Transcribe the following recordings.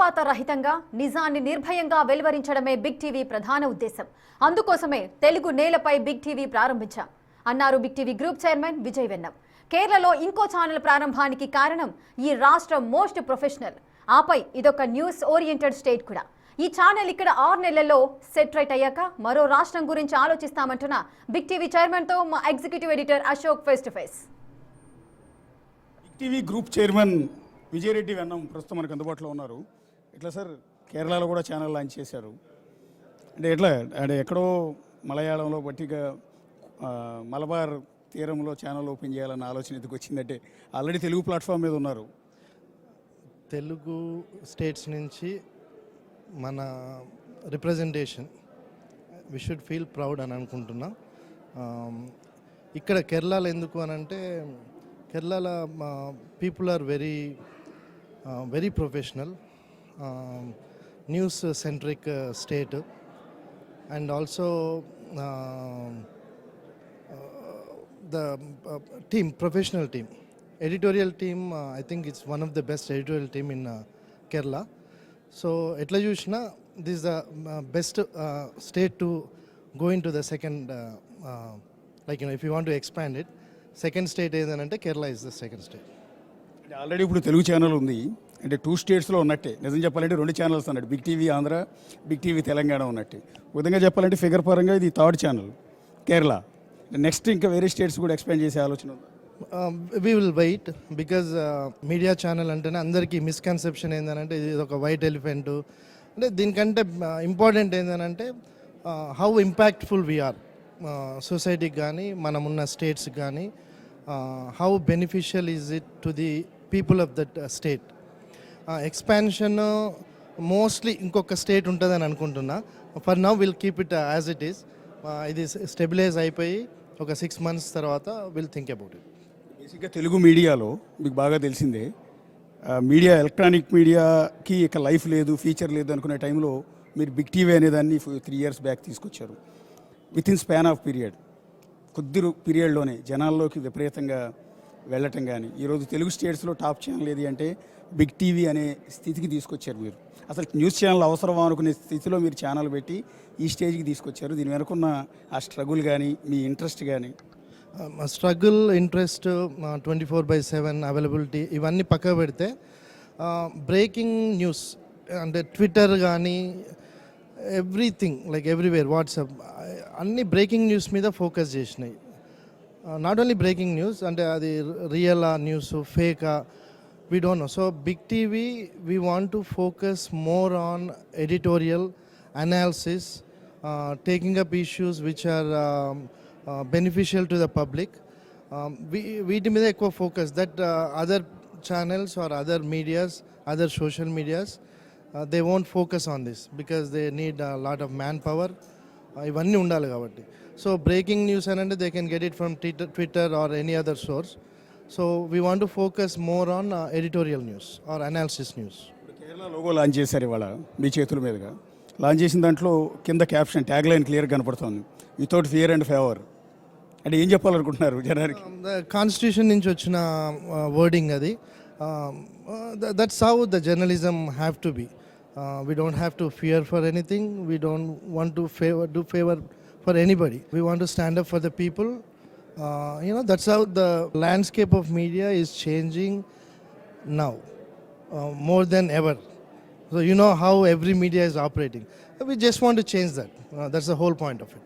పక్షపాత రహితంగా నిజాన్ని నిర్భయంగా వెలువరించడమే బిగ్ టీవీ ప్రధాన ఉద్దేశం. అందుకోసమే తెలుగు నేలపై బిగ్ టీవీ ప్రారంభించాం అన్నారు big TV group chairman Vijay Vennam. కేరళలో ఇంకో ఛానల్ ప్రారంభానికి కారణం ఈ రాష్ట్రం మోస్ట్ ప్రొఫెషనల్, ఆపై ఇదొక న్యూస్ ఓరియంటెడ్ స్టేట్ కూడా. ఈ ఛానల్ ఇక్కడ 6 నెలల్లో సెట్ రైట్ అయ్యాక మరో రాష్ట్రం గురించి ఆలోచిస్తామంటున్న బిగ్ టీవీ చైర్మన్ తో మా executive editor Ashok face to face. Big TV group chairman Vijay Reddy Vennam ప్రస్తుతం మనకు అందుబాటులో ఉన్నారు. ఎట్లా సార్, కేరళలో కూడా ఛానల్ లాంచ్ చేశారు అంటే ఎట్లా, అంటే ఎక్కడో మలయాళంలో బట్టిగా మలబార్ తీరంలో ఛానల్ ఓపెన్ చేయాలన్న ఆలోచన ఎందుకు వచ్చిందంటే ఆల్రెడీ తెలుగు ప్లాట్ఫామ్ మీద ఉన్నారు. తెలుగు స్టేట్స్ నుంచి మన representation we should feel proud అని అనుకుంటున్నా. ఇక్కడ కేరళలో ఎందుకు అని అంటే కేరళలో people are very professional, news centric state and also the team, professional team, editorial team, I think it's one of the best editorial team in Kerala. So etla chusina this is the best state to go into the second like if you want to expand it, second state ఏదంటే Kerala is the second state. Already ఇప్పుడు Telugu channel ఉంది అంటే 2 స్టేట్స్లో ఉన్నట్టే. నిజం చెప్పాలంటే 2 channels అన్నట్టు, big TV Andhra, big TV Telangana ఉన్నట్టే. విధంగా చెప్పాలంటే ఫిగర్ పరంగా ఇది 3rd ఛానల్ కేరళ. నెక్స్ట్ ఇంకా వేరే స్టేట్స్ కూడా ఎక్స్పాండ్ చేసే ఆలోచన ఉంది. We will wait because media channel అంటేనే అందరికీ మిస్కన్సెప్షన్ ఏంటంటే ఇది ఒక వైట్ ఎలిఫెంట్. అంటే దీనికంటే ఇంపార్టెంట్ ఏంటంటే హౌ ఇంపాక్ట్ఫుల్ వీఆర్ సొసైటీకి కానీ మనమున్న స్టేట్స్కి కానీ, how beneficial is it to the people of that state. Expansion mostly ఇంకొక స్టేట్ ఉంటుందని అనుకుంటున్నా. For now will keep it as it is. ఇది స్టెబిలైజ్ అయిపోయి ఒక 6 months తర్వాత విల్ థింక్ అబౌట్ ఇట్. బేసిక్గా తెలుగు మీడియాలో మీకు బాగా తెలిసిందే, మీడియా ఎలక్ట్రానిక్ మీడియాకి ఇక లైఫ్ లేదు, ఫ్యూచర్ లేదు అనుకునే టైంలో మీరు బిగ్ టీవీ అనేదాన్ని 3 years బ్యాక్ తీసుకొచ్చారు. With in span of period, కొద్ది పీరియడ్లోనే జనాల్లోకి విపరీతంగా వెళ్ళటం కానీ, ఈరోజు తెలుగు స్టేట్స్లో టాప్ ఛానల్ ఏది అంటే బిగ్ టీవీ అనే స్థితికి తీసుకొచ్చారు మీరు. అసలు న్యూస్ ఛానల్ అవసరమా అనుకునే స్థితిలో మీరు ఛానల్ పెట్టి ఈ స్టేజ్కి తీసుకొచ్చారు. దీని వెనుకున్న ఆ స్ట్రగుల్ కానీ మీ ఇంట్రెస్ట్ కానీ? స్ట్రగుల్, ఇంట్రెస్ట్, 24/7 అవైలబిలిటీ ఇవన్నీ పక్క పెడితే బ్రేకింగ్ న్యూస్ అంటే ట్విట్టర్ కానీ ఎవ్రీథింగ్ లైక్ ఎవ్రీవేర్, వాట్సాప్ అన్ని బ్రేకింగ్ న్యూస్ మీద ఫోకస్ చేసినాయి. నాట్ ఓన్లీ బ్రేకింగ్ న్యూస్ అంటే అది రియలా news, ఫేకా, we don't know. So big TV we want to focus more on editorial analysis, taking up issues which are beneficial to the public. We మీద ఎక్కువ focus that other channels or other medias, other social medias, they won't focus on this because they need a lot of manpower. ఇవన్నీ ఉండాలి కాబట్టి. So breaking news అంటే they can get it from Twitter or any other source. So we want to focus more on editorial news or analysis news. Kerala logo launch చేశారు ఇవాళ మీ చేతుల మీదుగా. Launch చేసిన దాంట్లో కింద క్యాప్షన్, ట్యాగ్ లైన్ క్లియర్గా కనపడుతుంది, వితౌట్ ఫియర్ అండ్ ఫేవర్. అంటే ఏం చెప్పాలనుకుంటున్నారు జనానికి? కాన్స్టిట్యూషన్ నుంచి వచ్చిన వర్డింగ్ అది. That's how the journalism have to be. We don't have to fear for anything. We don't want to do favor for anybody. We want to stand up for the people. That's how the landscape of media is changing now, more than ever. So you know how every media is operating. We just want to change that. That's the whole point of it.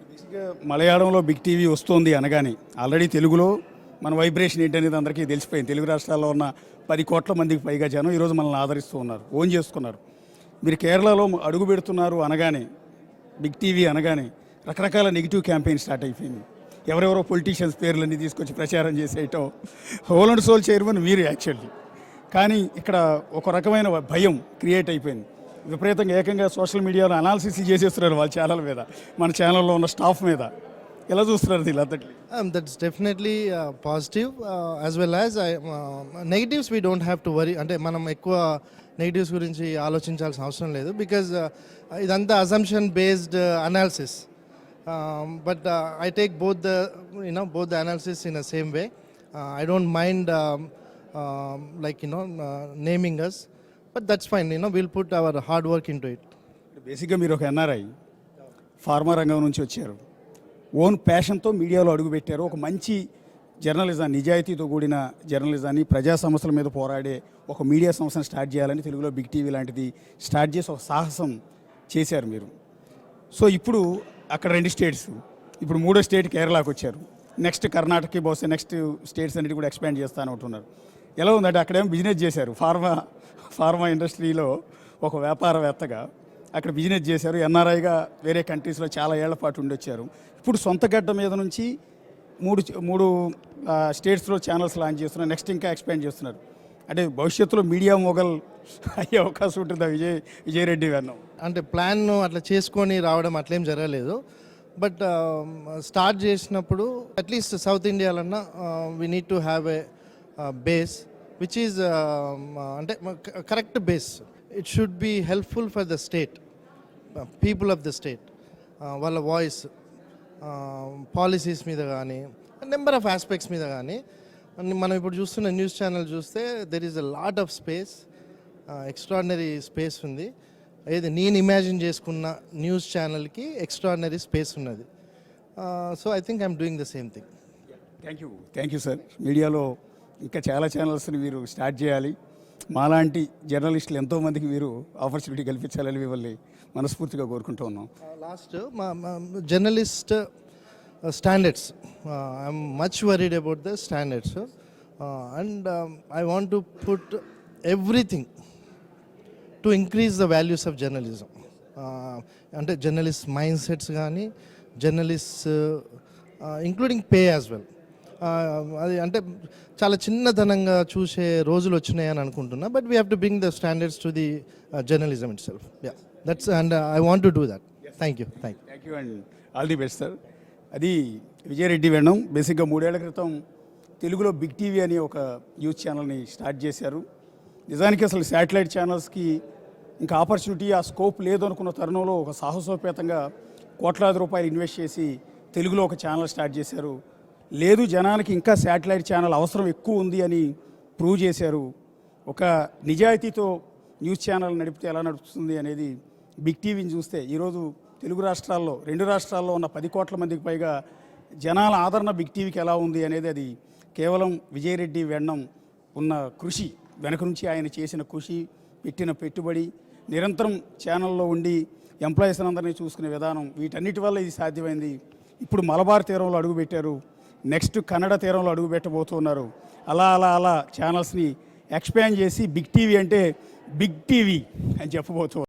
బేసిక్గా మలయాళంలో big TV వస్తుంది అనగానే already తెలుగులో మన vibration ఏంటనేది అందరికీ తెలిసిపోయింది. తెలుగు రాష్ట్రాల్లో ఉన్న 10 కోట్ల మందికి పైగా జనం ఈరోజు మనల్ని ఆదరిస్తూ ఉన్నారు, ఓన్ చేసుకున్నారు. మీరు కేరళలో అడుగు పెడుతున్నారు అనగానే, బిగ్ టీవీ అనగానే రకరకాల నెగిటివ్ క్యాంపెయిన్ స్టార్ట్ అయిపోయింది. ఎవరెవరో పొలిటీషియన్స్ పేర్లన్నీ తీసుకొచ్చి ప్రచారం చేసేయటం. హోల్ అండ్ సోల్ చైర్మన్ మీరు యాక్చువల్లీ, కానీ ఇక్కడ ఒక రకమైన భయం క్రియేట్ అయిపోయింది. విపరీతంగా ఏకంగా సోషల్ మీడియాలో అనాలిసిస్ చేసేస్తున్నారు వాళ్ళ ఛానల్ మీద, మన ఛానల్లో ఉన్న స్టాఫ్ మీద. ఎలా చూస్తున్నారు దీని? That's definitely positive as well as negatives. We don't have to worry. అంటే మనం ఎక్కువ నెగిటివ్స్ గురించి ఆలోచించాల్సిన అవసరం లేదు బికాజ్ ఇదంతా assumption based analysis. But I take both the analysis in the same way. I don't mind naming us. But that's fine, will put our hard work in to it. బేసిక్గా మీరు ఒక NRI, pharma రంగం నుంచి వచ్చారు, own ప్యాషన్తో మీడియాలో అడుగుపెట్టారు. ఒక మంచి జర్నలిజాన్ని, నిజాయితీతో కూడిన జర్నలిజాన్ని, ప్రజా సమస్యల మీద పోరాడే ఒక మీడియా సంస్థను స్టార్ట్ చేయాలని తెలుగులో బిగ్ టీవీ లాంటిది స్టార్ట్ చేసి ఒక సాహసం చేశారు మీరు. సో ఇప్పుడు అక్కడ 2 స్టేట్స్, ఇప్పుడు 3వ స్టేట్ కేరళకు వచ్చారు, నెక్స్ట్ కర్ణాటకకి బహుశా నెక్స్ట్ స్టేట్స్ అన్నిటి కూడా ఎక్స్పాండ్ చేస్తాను అంటున్నారు. ఎలా ఉందంటే అక్కడేమో బిజినెస్ చేశారు, ఫార్మా ఇండస్ట్రీలో ఒక వ్యాపారవేత్తగా అక్కడ బిజినెస్ చేశారు, ఎన్ఆర్ఐగా వేరే కంట్రీస్లో చాలా ఏళ్ల పాటు ఉండొచ్చారు. ఇప్పుడు సొంత గడ్డ మీద నుంచి మూడు స్టేట్స్లో ఛానల్స్ లాంచ్ చేస్తున్నారు, నెక్స్ట్ ఇంకా ఎక్స్పాండ్ చేస్తున్నారు. అంటే భవిష్యత్తులో మీడియా మొగల్ అయ్యే అవకాశం ఉంటుందా విజయరెడ్డి వెన్నం? అంటే ప్లాన్ అట్లా చేసుకొని రావడం అట్లేం జరగలేదు. బట్ స్టార్ట్ చేసినప్పుడు అట్లీస్ట్ సౌత్ ఇండియాలన్నా we need to have a base which is అంటే correct base. It should be helpful for the state, people of the state, వాళ్ళ వాయిస్, పాలసీస్ మీద కానీ, నెంబర్ ఆఫ్ ఆస్పెక్ట్స్ మీద కానీ. మనం ఇప్పుడు చూస్తున్న న్యూస్ ఛానల్ చూస్తే there is a lot of space, extraordinary space ఉంది. ఏది నేను ఇమాజిన్ చేసుకున్న న్యూస్ ఛానల్కి ఎక్స్ట్రాడినరీ స్పేస్ ఉన్నది. So I think I'm doing the same thing. Thank you sir. మీడియాలో ఇంకా చాలా ఛానల్స్ని మీరు స్టార్ట్ చేయాలి, మాలాంటి జర్నలిస్టులు ఎంతోమందికి మీరు ఆపర్చునిటీ కల్పించాలని మిమ్మల్ని మనస్ఫూర్తిగా కోరుకుంటూ ఉన్నాం. లాస్ట్ మా journalist standards, I'm much worried about the standards and I want to put everything to increase the values of journalism. అంటే జర్నలిస్ట్ మైండ్ సెట్స్ కానీ, journalist including pay as well. అది అంటే చాలా చిన్నతనంగా చూసే రోజులు వచ్చినాయని అనుకుంటున్నా. But we have to bring the standards to the journalism it self. That's and I want to do that. Thank you and all the best sir. అది విజయరెడ్డి వెన్నం బేసిక్గా 3 ఏళ్ల క్రితం తెలుగులో బిగ్ టీవీ అని ఒక న్యూస్ ఛానల్ని స్టార్ట్ చేశారు. నిజానికి అసలు శాటిలైట్ ఛానల్స్కి ఇంకా ఆపర్చునిటీ, ఆ స్కోప్ లేదు అనుకున్న తరుణంలో ఒక సాహసోపేతంగా కోట్లాది రూపాయలు ఇన్వెస్ట్ చేసి తెలుగులో ఒక ఛానల్ స్టార్ట్ చేశారు. లేదు, జనానికి ఇంకా శాటిలైట్ ఛానల్ అవసరం ఎక్కువ ఉంది అని ప్రూవ్ చేశారు. ఒక నిజాయితీతో న్యూస్ ఛానల్ నడిపితే ఎలా నడుస్తుంది అనేది బిగ్ టీవీని చూస్తే ఈరోజు తెలుగు రాష్ట్రాల్లో 2 రాష్ట్రాల్లో ఉన్న 10 కోట్ల మందికి పైగా జనాల ఆదరణ బిగ్ టీవీకి ఎలా ఉంది అనేది అది కేవలం విజయరెడ్డి వెన్నం ఉన్న కృషి, వెనక నుంచి ఆయన చేసిన కృషి, పెట్టిన పెట్టుబడి, నిరంతరం ఛానల్లో ఉండి ఎంప్లాయీస్ అందరినీ చూసుకునే విధానం, వీటన్నిటి వల్ల ఇది సాధ్యమైంది. ఇప్పుడు మలబార్ తీరంలో అడుగుపెట్టారు, నెక్స్ట్ కన్నడ తీరంలో అడుగుపెట్టబోతున్నారు. అలా ఛానల్స్ని ఎక్స్పాండ్ చేసి బిగ్ టీవీ అంటే బిగ్ టీవీ అని చెప్పబోతున్నారు.